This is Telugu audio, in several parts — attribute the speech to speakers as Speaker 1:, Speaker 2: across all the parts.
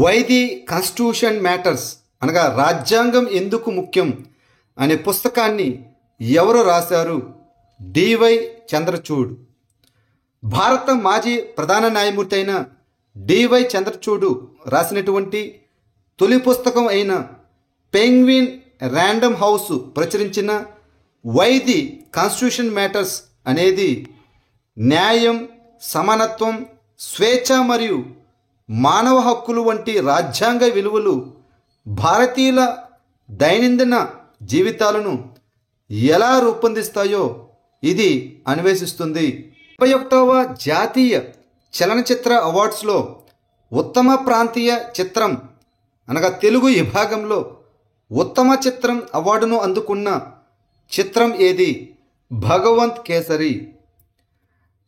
Speaker 1: వై ది కాన్స్టిట్యూషన్ మ్యాటర్స్ అనగా రాజ్యాంగం ఎందుకు ముఖ్యం అనే పుస్తకాన్ని ఎవరు రాశారు? డివై చంద్రచూడ్. భారత మాజీ ప్రధాన న్యాయమూర్తి అయిన డివై చంద్రచూడ్ రాసినటువంటి తొలి పుస్తకం అయిన పెంగ్విన్ ర్యాండమ్ హౌస్ ప్రచురించిన వై ది కాన్స్టిట్యూషన్ మ్యాటర్స్ అనేది న్యాయం, సమానత్వం, స్వేచ్ఛ మరియు మానవ హక్కులు వంటి రాజ్యాంగ విలువలు భారతీయుల దైనందిన జీవితాలను ఎలా రూపొందిస్తాయో ఇది అన్వేషిస్తుంది. 71వ జాతీయ చలనచిత్ర అవార్డ్స్లో ఉత్తమ ప్రాంతీయ చిత్రం అనగా తెలుగు విభాగంలో ఉత్తమ చిత్రం అవార్డును అందుకున్న చిత్రం ఏది? భగవంత్ కేసరి.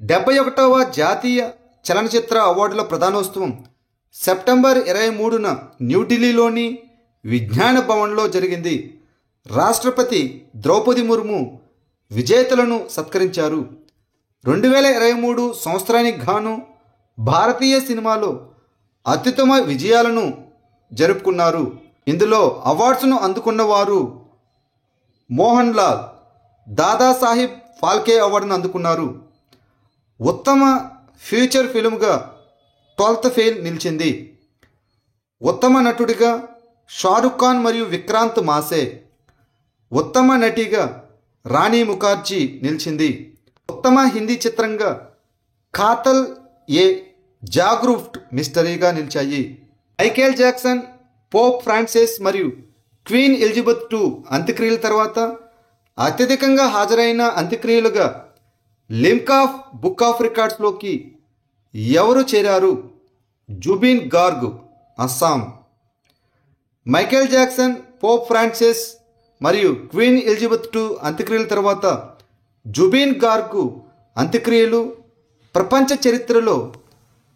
Speaker 1: 71వ జాతీయ చలనచిత్ర అవార్డుల ప్రధానోత్సవం సెప్టెంబర్ 23న న్యూఢిల్లీలోని విజ్ఞాన భవన్లో జరిగింది. రాష్ట్రపతి ద్రౌపది ముర్ము విజేతలను సత్కరించారు. 2023 సంవత్సరానికి గాను భారతీయ సినిమాలో అత్యుత్తమ విజయాలను జరుపుకున్నారు. ఇందులో అవార్డ్స్ను అందుకున్న వారు మోహన్ లాల్ దాదాసాహిబ్ ఫాల్కే అవార్డును అందుకున్నారు. ఉత్తమ ఫీచర్ ఫిల్మ్గా 12th ఫెయిల్ నిలిచింది. ఉత్తమ నటుడిగా షారుఖ్ ఖాన్ మరియు విక్రాంత్ మాసే, ఉత్తమ నటిగా రాణి ముఖర్జీ నిలిచింది. ఉత్తమ హిందీ చిత్రంగా కాతల్ ఏ జాగ్రూఫ్ట్ మిస్టరీగా నిలిచాయి. మైకేల్ జాక్సన్, పోప్ ఫ్రాన్సిస్ మరియు క్వీన్ ఎలిజబెత్ II అంత్యక్రియల తర్వాత అత్యధికంగా హాజరైన అంత్యక్రియలుగా లిమ్కాఫ్ బుక్ ఆఫ్ రికార్డ్స్లోకి ఎవరు చేరారు? Jubin Garg, Assam. Michael Jackson, Pope Francis మరియు క్వీన్ ఎలిజబెత్ II అంత్యక్రియల తర్వాత జుబిన్ గార్గ్ అంత్యక్రియలు ప్రపంచ చరిత్రలో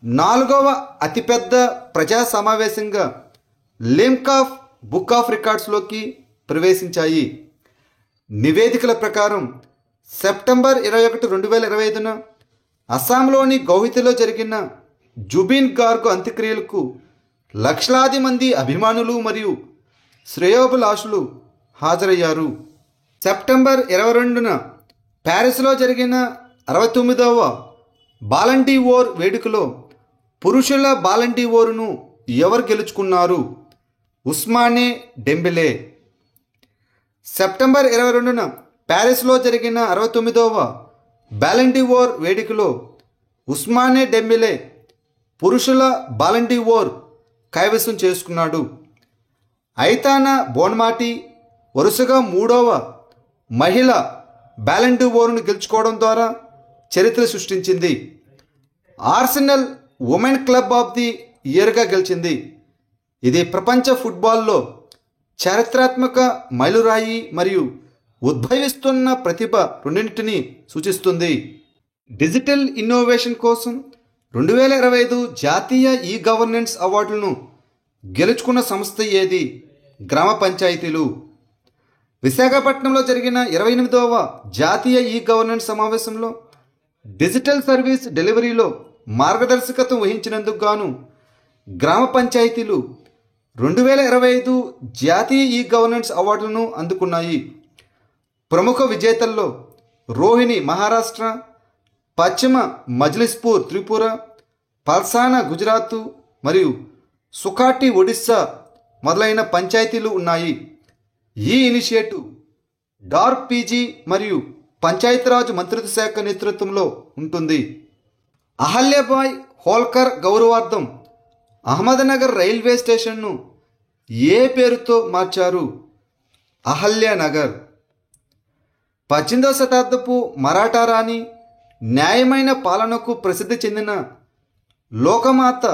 Speaker 1: 4వ అతిపెద్ద ప్రజా సమావేశంగా లిమ్కాఫ్ బుక్ ఆఫ్ రికార్డ్స్లోకి ప్రవేశించాయి. నివేదికల ప్రకారం సెప్టెంబర్ 21, 2025న అస్సాంలోని గౌహతిలో జరిగిన జుబిన్ గార్గ్ అంత్యక్రియలకు లక్షలాది మంది అభిమానులు మరియు శ్రేయోభిలాషులు హాజరయ్యారు. సెప్టెంబర్ 22న ప్యారిస్లో జరిగిన 69వ బాలండీవోర్ వేడుకలో పురుషుల బాలండీవోర్ను ఎవరు గెలుచుకున్నారు? ఉస్మానే డెంబెలే. సెప్టెంబర్ 22న ప్యారిస్లో జరిగిన 69వ బాలండీవోర్ వేడుకలో ఉస్మానే డెంబెలే పురుషుల బాలండీవోర్ కైవసం చేసుకున్నాడు. ఐతానా బోన్మాటి వరుసగా 3వ మహిళ బాలండీవోర్ను గెలుచుకోవడం ద్వారా చరిత్ర సృష్టించింది. Arsenal women club of the ఇయర్గా గెలిచింది. ఇది ప్రపంచ ఫుట్బాల్లో చారిత్రాత్మక మైలురాయి మరియు ఉద్భవిస్తున్న ప్రతిభ రెండింటిని సూచిస్తుంది. డిజిటల్ ఇన్నోవేషన్ కోసం 2025 జాతీయ ఈ గవర్నెన్స్ అవార్డులను గెలుచుకున్న సంస్థ ఏది? గ్రామ పంచాయతీలు. విశాఖపట్నంలో జరిగిన 28వ జాతీయ ఈ గవర్నెన్స్ సమావేశంలో డిజిటల్ సర్వీస్ డెలివరీలో మార్గదర్శకత్వం వహించినందుకు గాను గ్రామ పంచాయతీలు 2025 జాతీయ ఈ గవర్నెన్స్ అవార్డులను అందుకున్నాయి. ప్రముఖ విజేతల్లో రోహిణి మహారాష్ట్ర, పశ్చిమ మజ్లిస్పూర్ త్రిపుర, పల్సానా గుజరాత్ మరియు సుకాటి ఒడిస్సా మొదలైన పంచాయతీలు ఉన్నాయి. ఈ ఇనిషియేటివ్ డార్క్ పీజీ మరియు పంచాయతీరాజ్ మంత్రిత్వ శాఖ నేతృత్వంలో ఉంటుంది. అహల్యాబాయ్ హోల్కర్ గౌరవార్థం అహ్మద్నగర్ రైల్వే స్టేషన్ను ఏ పేరుతో మార్చారు? అహల్యానగర్. 18వ శతాబ్దపు మరాఠా రాణి, న్యాయమైన పాలనకు ప్రసిద్ధి చెందిన లోకమాత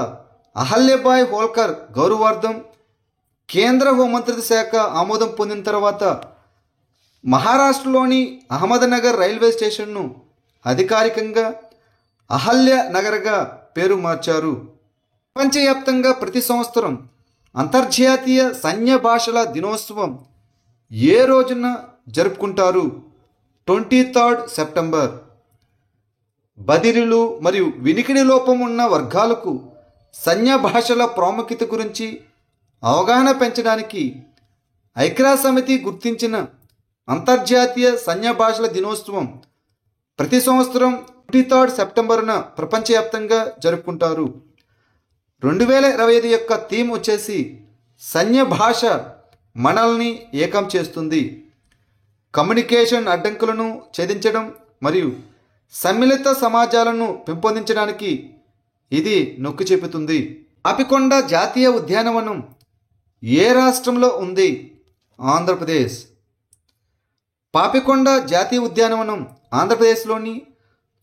Speaker 1: అహల్యాబాయ్ హోల్కర్ గౌరవార్థం కేంద్ర హోంమంత్రిత్వ శాఖ ఆమోదం పొందిన తర్వాత మహారాష్ట్రలోని అహ్మద్నగర్ రైల్వే స్టేషన్ను అధికారికంగా అహల్యానగర్గా పేరు మార్చారు. ప్రపంచవ్యాప్తంగా ప్రతి సంవత్సరం అంతర్జాతీయ సైన్య భాషల దినోత్సవం ఏ రోజున జరుపుకుంటారు? 23rd September. బదిలీలు మరియు వినికిడి లోపం ఉన్న వర్గాలకు సైన్య భాషల ప్రాముఖ్యత గురించి అవగాహన పెంచడానికి ఐక్యరాజ్య సమితి గుర్తించిన అంతర్జాతీయ సైన్య భాషల దినోత్సవం ప్రతి సంవత్సరం 23 సెప్టెంబర్న ప్రపంచవ్యాప్తంగా జరుపుకుంటారు. 2025 యొక్క థీమ్ వచ్చేసి సైన్య భాష మనల్ని ఏకం చేస్తుంది, కమ్యూనికేషన్ అడ్డంకులను ఛేదించడం మరియు సమ్మిళిత సమాజాలను పెంపొందించడానికి ఇది నొక్కి చెబుతుంది. పాపికొండ జాతీయ ఉద్యానవనం ఏ రాష్ట్రంలో ఉంది? ఆంధ్రప్రదేశ్. పాపికొండ జాతీయ ఉద్యానవనం ఆంధ్రప్రదేశ్లోని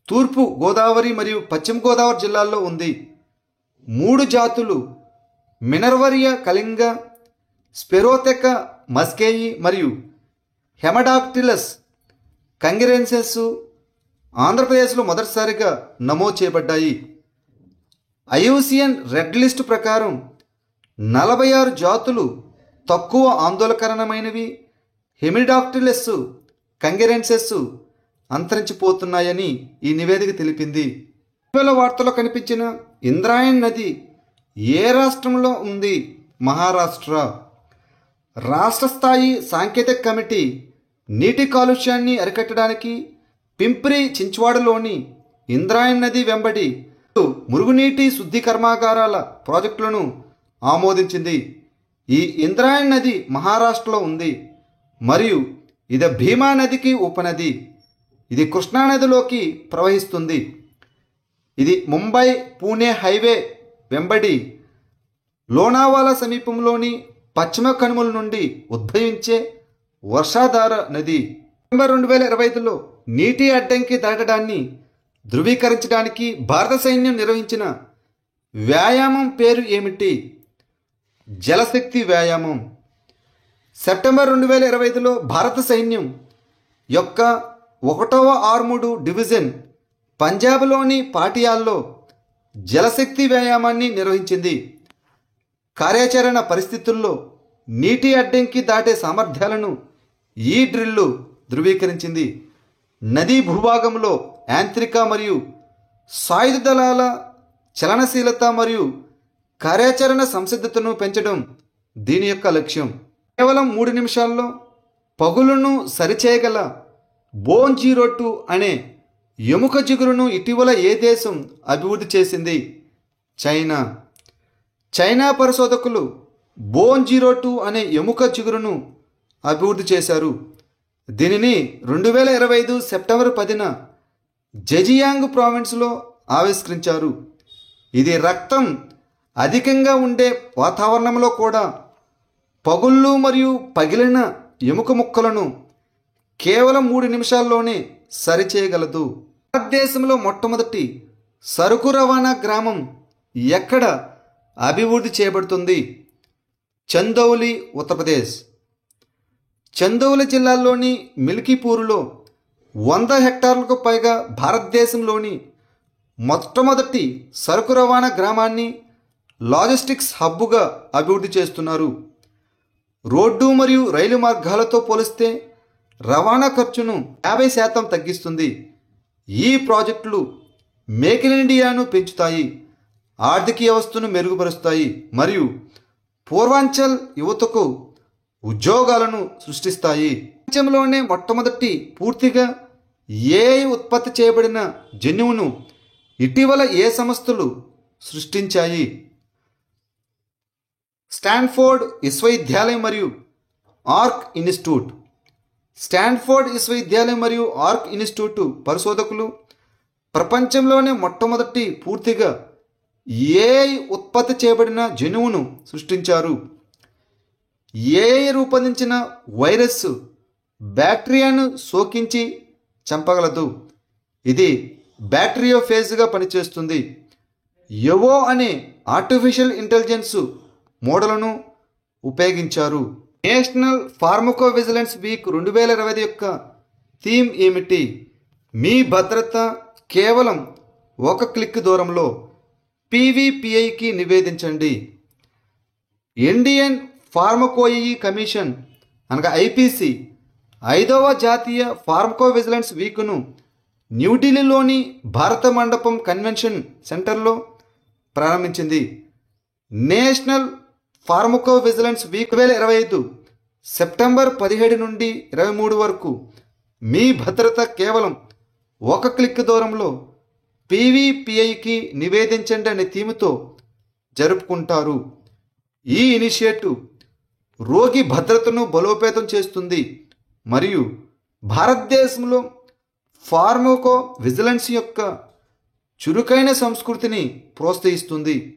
Speaker 1: తూర్పు గోదావరి మరియు పశ్చిమ గోదావరి జిల్లాల్లో ఉంది. 3 జాతులు మినర్వరియా కళింగ, స్పెరోథెక మస్కేయి మరియు హెమడాక్టిలస్ కంగిరెన్సెస్ ఆంధ్రప్రదేశ్లో మొదటిసారిగా నమోదు చేయబడ్డాయి. ఐయుసిఎన్ రెడ్ లిస్ట్ ప్రకారం 46 జాతులు తక్కువ ఆందోళనకరమైనవి హెమిడాక్టిలస్ కంగిరెన్సెస్ అంతరించిపోతున్నాయని ఈ నివేదిక తెలిపింది. ఇటీవల వార్తలో కనిపించిన ఇంద్రాయణి నది ఏ రాష్ట్రంలో ఉంది? మహారాష్ట్ర. రాష్ట్ర స్థాయి సాంకేతిక కమిటీ నీటి కాలుష్యాన్ని అరికట్టడానికి పింప్రి చించ్వాడలోని ఇంద్రాయణి నది వెంబడి మురుగునీటి శుద్ధి కర్మాగారాల ప్రాజెక్టులను ఆమోదించింది. ఈ ఇంద్రాయణి నది మహారాష్ట్రలో ఉంది మరియు ఇది భీమా నదికి ఉపనది. ఇది కృష్ణానదిలోకి ప్రవహిస్తుంది. ఇది ముంబై పూణే హైవే వెంబడి లోనావాలా సమీపంలోని పశ్చిమ కనుమల నుండి ఉద్భవించే వర్షాధార నది. సెప్టెంబర్ 2025లో నీటి అడ్డంకి దాటడాన్ని ధృవీకరించడానికి భారత సైన్యం నిర్వహించిన వ్యాయామం పేరు ఏమిటి? జలశక్తి వ్యాయామం. సెప్టెంబర్ 2025లో భారత సైన్యం యొక్క 1వ ఆర్ముడు డివిజన్ పంజాబ్లోని పాటియాల్లో జలశక్తి వ్యాయామాన్ని నిర్వహించింది. కార్యాచరణ పరిస్థితుల్లో నీటి అడ్డంకి దాటే సామర్థ్యాలను ఈ డ్రిల్లు ధృవీకరించింది. నదీ భూభాగంలో యాంత్రిక మరియు సాయుధ దళాల చలనశీలత మరియు కార్యాచరణ సంసిద్ధతను పెంచడం దీని యొక్క లక్ష్యం. కేవలం 3 నిమిషాల్లో పగులను సరిచేయగల బోన్ 02 అనే ఎముక జిగురును ఇటీవల ఏ దేశం అభివృద్ధి చేసింది? చైనా. చైనా పరిశోధకులు బోన్ 02 అనే ఎముక జిగురును అభివృద్ధి చేశారు. దీనిని 2025 సెప్టెంబర్ 10న జెజియాంగ్ ప్రావిన్స్లో ఆవిష్కరించారు. ఇది రక్తం అధికంగా ఉండే వాతావరణంలో కూడా పగుళ్ళు మరియు పగిలిన ఎముక ముక్కలను కేవలం 3 నిమిషాల్లోనే సరిచేయగలదు. భారతదేశంలో మొట్టమొదటి సరుకు రవాణా గ్రామం ఎక్కడ అభివృద్ధి చేయబడుతుంది? చందౌలి, ఉత్తరప్రదేశ్. చందౌలి జిల్లాలోని మిల్కీపూర్లో 100 హెక్టార్లకు పైగా భారతదేశంలోని మొట్టమొదటి సరుకు రవాణా గ్రామాన్ని లాజిస్టిక్స్ హబ్బుగా అభివృద్ధి చేస్తున్నారు. రోడ్డు మరియు రైలు మార్గాలతో పోలిస్తే రవాణా ఖర్చును 50% తగ్గిస్తుంది. ఈ ప్రాజెక్టులు మేక్ ఇన్ ఇండియాను పెంచుతాయి, ఆర్థిక వ్యవస్థను మెరుగుపరుస్తాయి మరియు పూర్వాంచల్ యువతకు ఉద్యోగాలను సృష్టిస్తాయి. ప్రపంచంలోనే మొట్టమొదటి పూర్తిగా ఏఐ ఉత్పత్తి చేయబడిన జన్యువును ఇటీవల ఏ సంస్థలు సృష్టించాయి? స్టాన్ఫోర్డ్ విశ్వవిద్యాలయం మరియు ఆర్క్ ఇన్స్టిట్యూట్. స్టాన్ఫోర్డ్ విశ్వవిద్యాలయం మరియు ఆర్క్ ఇన్స్టిట్యూట్ పరిశోధకులు ప్రపంచంలోనే మొట్టమొదటి పూర్తిగా ఏఐ ఉత్పత్తి చేయబడిన జన్యువును సృష్టించారు. ఏఐ రూపొందించిన వైరస్ బ్యాక్టీరియాను సోకించి చంపగలదు. ఇది బ్యాక్టీరియోఫేజ్గా పనిచేస్తుంది. ఎవో అనే ఆర్టిఫిషియల్ ఇంటెలిజెన్స్ మోడల్ను ఉపయోగించారు. నేషనల్ ఫార్మకోవిజిలెన్స్ వీక్ 2025 యొక్క థీమ్ ఏమిటి? మీ భద్రత కేవలం 1 క్లిక్ దూరంలో. పీవీపీఐకి నివేదించండి. ఇండియన్ ఫార్మకోయి కమిషన్ అనగా ఐపీసీ 5వ జాతీయ ఫార్మకోవిజిలెన్స్ వీక్ను న్యూఢిల్లీలోని భారత మండపం కన్వెన్షన్ సెంటర్లో ప్రారంభించింది. National pharmaco vigilance week 2025 September 17 నుండి 23 వరకు మీ భద్రత కేవలం ఒక క్లిక్ దూరంలో పీవీపీఐకి నివేదించండి అనే థీమ్తో జరుపుకుంటారు. ఈ ఇనిషియేటివ్ రోగి భద్రతను బలోపేతం చేస్తుంది మరియు భారతదేశంలో ఫార్మకో విజిలెన్స్ యొక్క చురుకైన సంస్కృతిని ప్రోత్సహిస్తుంది.